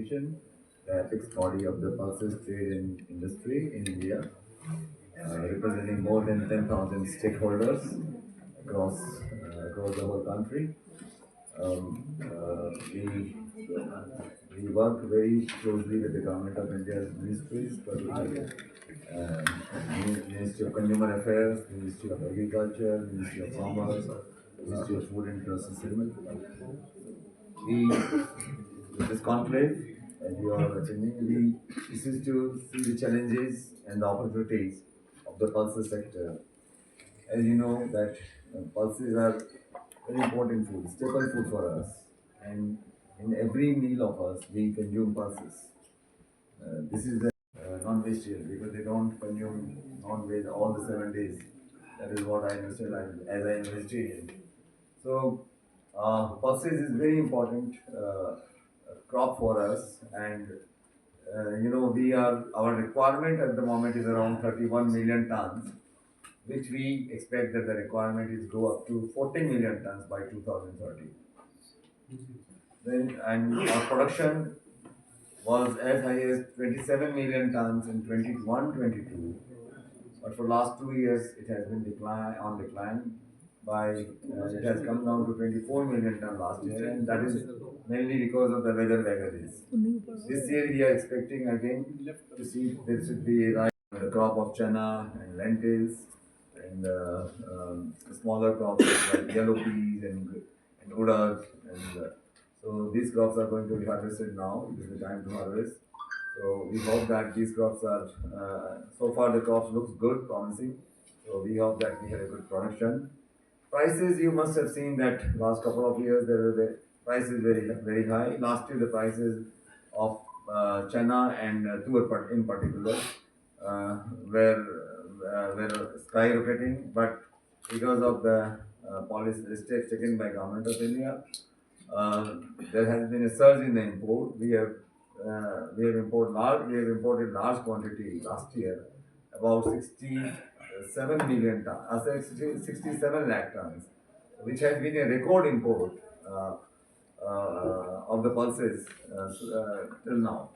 Association, the apex body of the pulses trade and industry in India, representing more than 10,000 stakeholders across the whole country. Um, uh, we, we work very closely with the Government of India's ministries, particularly uh, Ministry of Consumer Affairs, Ministry of Agriculture, Ministry of Commerce, Ministry of Food and Processed Settlement. We, with this conclave, as you are attending, this is to see the challenges and the opportunities of the pulses sector. As you know that pulses are very important food, staple food for us, and in every meal of us we consume pulses. This is the non-vegetarian because they don't consume non-veg all the 7 days. That is what I understand as I am vegetarian. So, pulses is very important crop for us, and we are our requirement at the moment is around 31 million tons, which we expect that the requirement is go up to 40 million tons by 2030. Then, and our production was as high as 27 million tons in 21-22, but for last 2 years it has been decline by it has come down to 24 million ton last year, and that is mainly because of the weather vagaries. This year we are expecting again to see there should be the crop of chana and lentils and smaller crops like yellow peas and urad and so these crops are going to be harvested now. It is the time to harvest. So we hope that these crops are so far the crops looks good, promising. So we hope that we have a good production. Prices, you must have seen that last couple of years there were the prices very high. Last year the prices of chana and in particular uh, were were skyrocketing, but because of the policy steps taken by government of India, uh, there has been a surge in the import. We have imported large quantity last year, about 67 million tons, 67 lakh tons, which has been a record import of the pulses till now.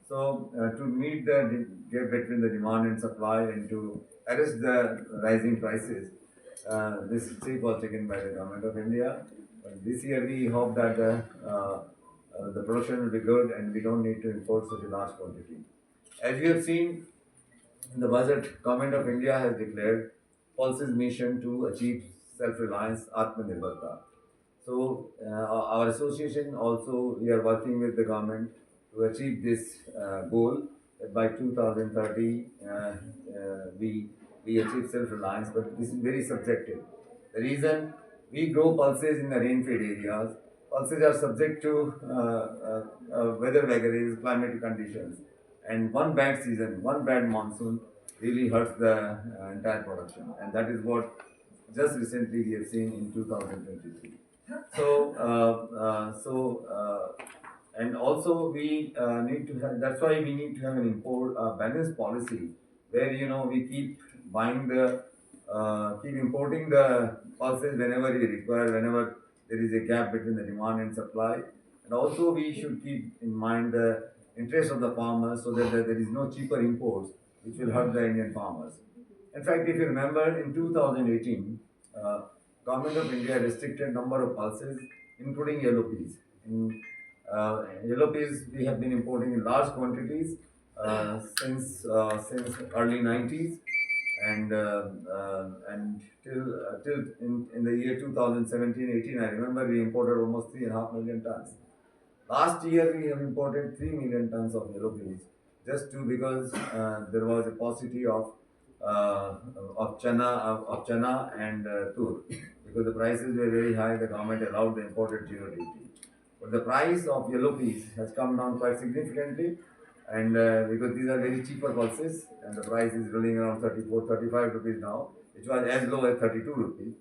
So, to meet the gap between the demand and supply and to arrest the rising prices, this step was taken by the government of India. But this year, we hope that the production will be good and we don't need to import such a large quantity. As you have seen in the budget, government of India has declared Pulse's mission to achieve self-reliance, Atmanirbharta. So our association also we are working with the government to achieve this goal that by 2030 we achieve self-reliance. But this is very subjective. The reason we grow pulses in the rain-fed areas, pulses are subject to weather vagaries, climatic conditions, and one bad season, one bad monsoon really hurts the entire production, and that is what just recently we have seen in 2023. So, and also we need to have. That's why we need to have an import balanced policy where we keep importing the pulses whenever we require, whenever there is a gap between the demand and supply, and also we should keep in mind the interest of the farmers so that there is no cheaper imports which will hurt the Indian farmers. In fact, if you remember, in 2018, uh, Government of India restricted number of pulses, including yellow peas. In yellow peas, we have been importing in large quantities since early 90s, and till in the year 2017-18, I remember we imported almost 3.5 million tons. Last year we have imported 3 million tons of yellow peas just to because there was a paucity uh, of chana and tur because the prices were very high. The government allowed the imported zero duty, but the price of yellow peas has come down quite significantly, and because these are very cheaper pulses and the price is rolling around 34-35 rupees now, which was as low as 32 rupees.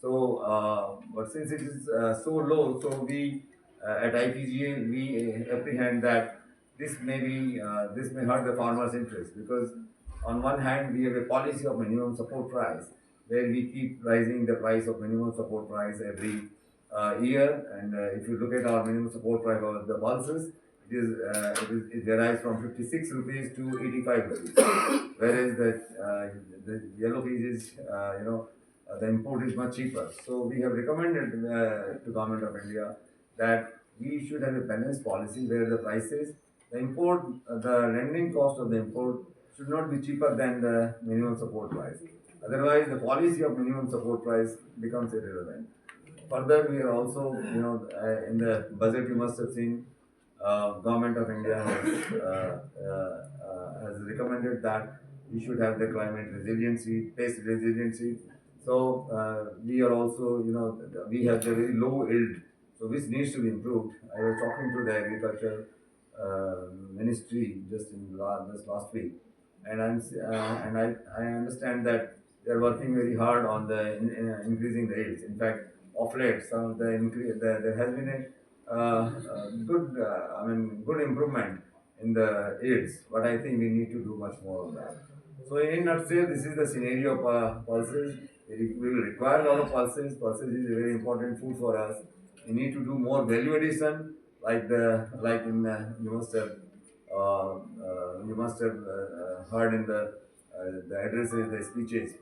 So, but since it is so low, so we at IPGA we apprehend that this may hurt the farmers' interest because on one hand we have a policy of minimum support price where we keep rising the price of minimum support price every year, and if you look at our minimum support price of the pulses, it varies from 56 rupees to 85 rupees, whereas the yellow peas is the import is much cheaper. So we have recommended to Government of India that we should have a balanced policy where the prices, the lending cost of the import should not be cheaper than the minimum support price. Otherwise, the policy of minimum support price becomes irrelevant. Further, we are also, in the budget you must have seen, Government of India has recommended that we should have the climate resiliency, pest resiliency. So we are also, we have the very low yield, so which needs to be improved. I was talking to the agriculture ministry just last week, and I understand that they are working very hard on increasing the yields. In fact, of late, some of the increase there has been a good improvement in the yields, but I think we need to do much more on that. So in nutshell, this is the scenario of pulses. We will require a lot of pulses. Pulses is a very important food for us. We need to do more value addition, like in you must have heard in the addresses, the speeches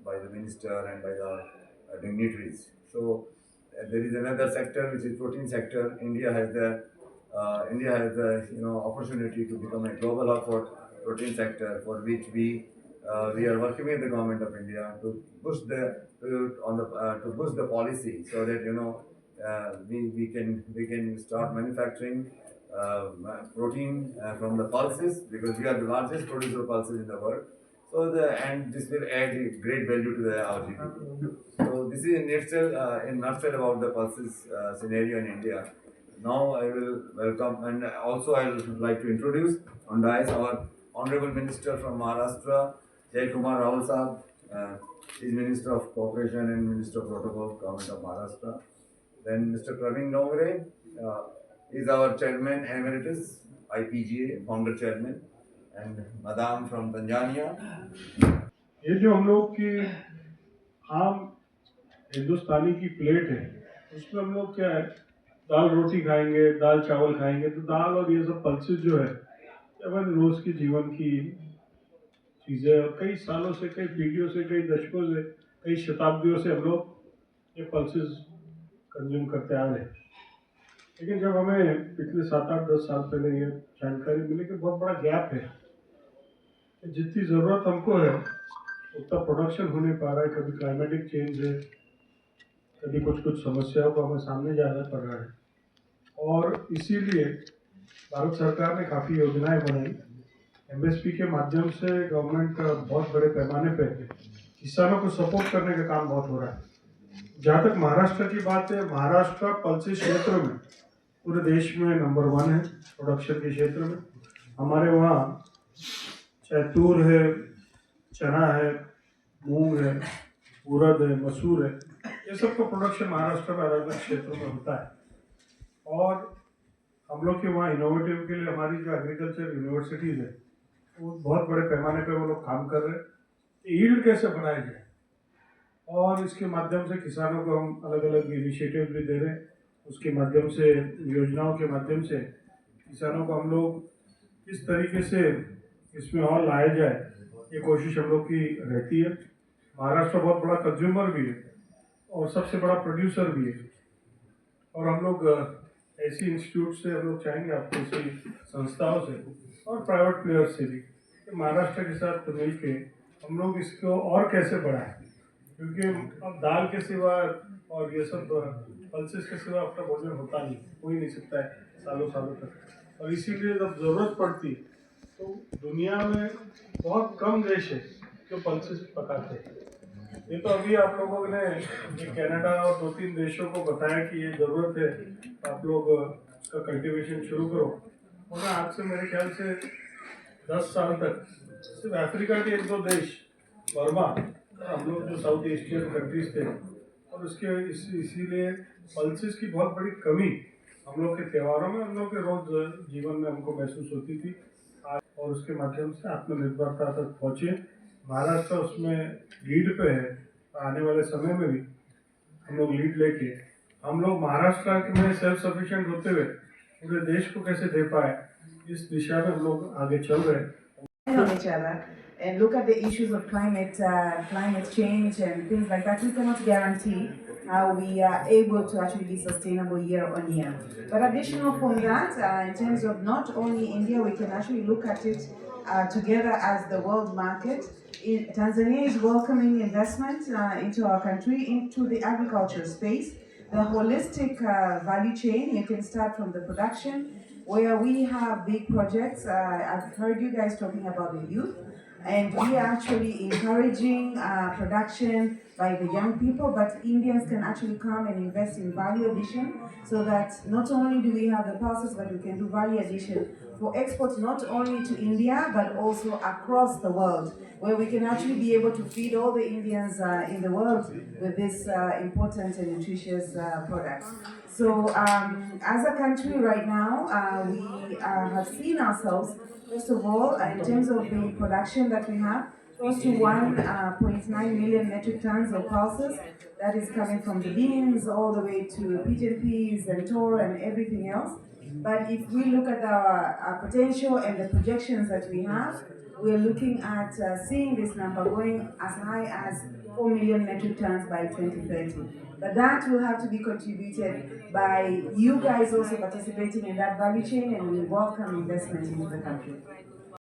by the minister and by the dignitaries. So there is another sector which is protein sector. India has the opportunity to become a global hub for protein sector, for which we are working with the Government of India to push the policy, so that we can start manufacturing protein from the pulses, because we are the largest producer of pulses in the world. And this will add a great value to our GDP. So this is in nutshell about the pulses scenario in India. Now I will welcome, and also I would like to introduce on dais our Honorable Minister from Maharashtra, Jay Kumar Rahul Saab. He is Minister of Cooperation and Minister of Protocol, Government of Maharashtra. Then Mr. Praveen Dongre is our Chairman Emeritus, IPGA, Founder Chairman, and Madam from Tanzania. ये जो हम लोग की आम हिंदुस्तानी की plate है, उसमें हम लोग क्या है, दाल रोटी खाएंगे, दाल चावल खाएंगे, तो दाल और ये सब पल्सेस जो है अपन रोज के जीवन की चीज़ें, और कई सालों से, कई पीढ़ियों से, कई दशकों से, कई शताब्दियों से हम लोग ये पल्सेस कंज्यूम करते आ रहे हैं। लेकिन जब हमें पिछले 7-8-10 साल पहले ये जानकारी मिली कि बहुत बड़ा गैप है, जितनी ज़रूरत हमको है उतना प्रोडक्शन हो नहीं पा रहा है। कभी क्लाइमेटिक चेंज है, कभी कुछ समस्याओं को हमें सामने जाना पड़ रहा है, और इसीलिए भारत सरकार ने काफ़ी योजनाएं बनाई। एमएसपी के माध्यम से गवर्नमेंट बहुत बड़े पैमाने पे किसानों को सपोर्ट करने का काम बहुत हो रहा है। जहाँ तक महाराष्ट्र की बात है, महाराष्ट्र पल्सेस क्षेत्र में पूरे देश में नंबर 1 है प्रोडक्शन के क्षेत्र में। हमारे वहाँ चाहे तूर है, चना है, मूंग है, उड़द है, मसूर है, ये सब का प्रोडक्शन महाराष्ट्र में अलग अलग क्षेत्रों में होता है। और हम लोग के वहाँ इनोवेटिव के लिए हमारी जो एग्रीकल्चर यूनिवर्सिटीज़ है, वो बहुत बड़े पैमाने पे वो लोग काम कर रहे हैं। यील्ड कैसे बढ़ाया जाए, और इसके माध्यम से किसानों को हम अलग अलग इनिशिएटिव भी दे रहे हैं। उसके माध्यम से, योजनाओं के माध्यम से किसानों को हम लोग किस तरीके से इसमें और लाया जाए, ये कोशिश हम लोग की रहती है। महाराष्ट्र बहुत बड़ा कंज्यूमर भी है और सबसे बड़ा प्रोड्यूसर भी है, और हम लोग ऐसी इंस्टीट्यूट से हम लोग चाहेंगे, आपको ऐसी संस्थाओं से और प्राइवेट प्लेयर्स से भी, कि महाराष्ट्र के साथ मिल के हम लोग इसको और कैसे बढ़ाएं, क्योंकि अब दाल के सिवा और ये सब पल्सेस के सिवा अपना भोजन होता नहीं, हो ही नहीं सकता है सालों सालों तक। और इसीलिए जब ज़रूरत पड़ती है तो दुनिया में बहुत कम देश है जो पल्सेस पकाते हैं। ये तो अभी आप लोगों ने कनाडा और 2-3 देशों को बताया कि ये ज़रूरत है, आप लोग इसका कल्टीवेशन शुरू करो। और आज से मेरे ख्याल से 10 साल तक सिर्फ अफ्रीका के 1-2 देश, बर्मा, हम लोग जो साउथ एशियन कंट्रीज थे, और उसके इसीलिए पल्सेस की बहुत बड़ी कमी हम लोग के त्योहारों में, हम लोग के रोज जीवन में हमको महसूस होती थी। और उसके माध्यम से आत्मनिर्भरता तक पहुँचे। महाराष्ट्र उसमें लीड पे है। आने वाले समय में भी हम लोग लीड लेके, हम लोग महाराष्ट्र में सेल्फ सफिशिएंट होते हुए पूरे देश को कैसे दे पाए, इस दिशा में हम लोग आगे चल रहे हैं। On each other and look at the issues of climate change and things like that, we cannot guarantee how we are able to actually be sustainable year on year. But additional from that, in terms of not only India, we can actually look at it together as the world market. Tanzania is welcoming investment into our country, into the agriculture space. The holistic value chain, you can start from the production, where we have big projects. I've heard you guys talking about the youth, and we are actually encouraging production by the young people, but Indians can actually come and invest in value addition, so that not only do we have the pulses, but we can do value addition for exports not only to India, but also across the world, where we can actually be able to feed all the Indians in the world with these important and nutritious products. So, as a country right now, we have seen ourselves, first of all, in terms of the production that we have, close to 1.9 million metric tons of pulses. That is coming from the beans all the way to pigeon peas and toro and everything else. But if we look at our potential and the projections that we have, we're looking at seeing this number going as high as 4 million metric tons by 2030. But that will have to be contributed by you guys also participating in that value chain, and we welcome investment into the country.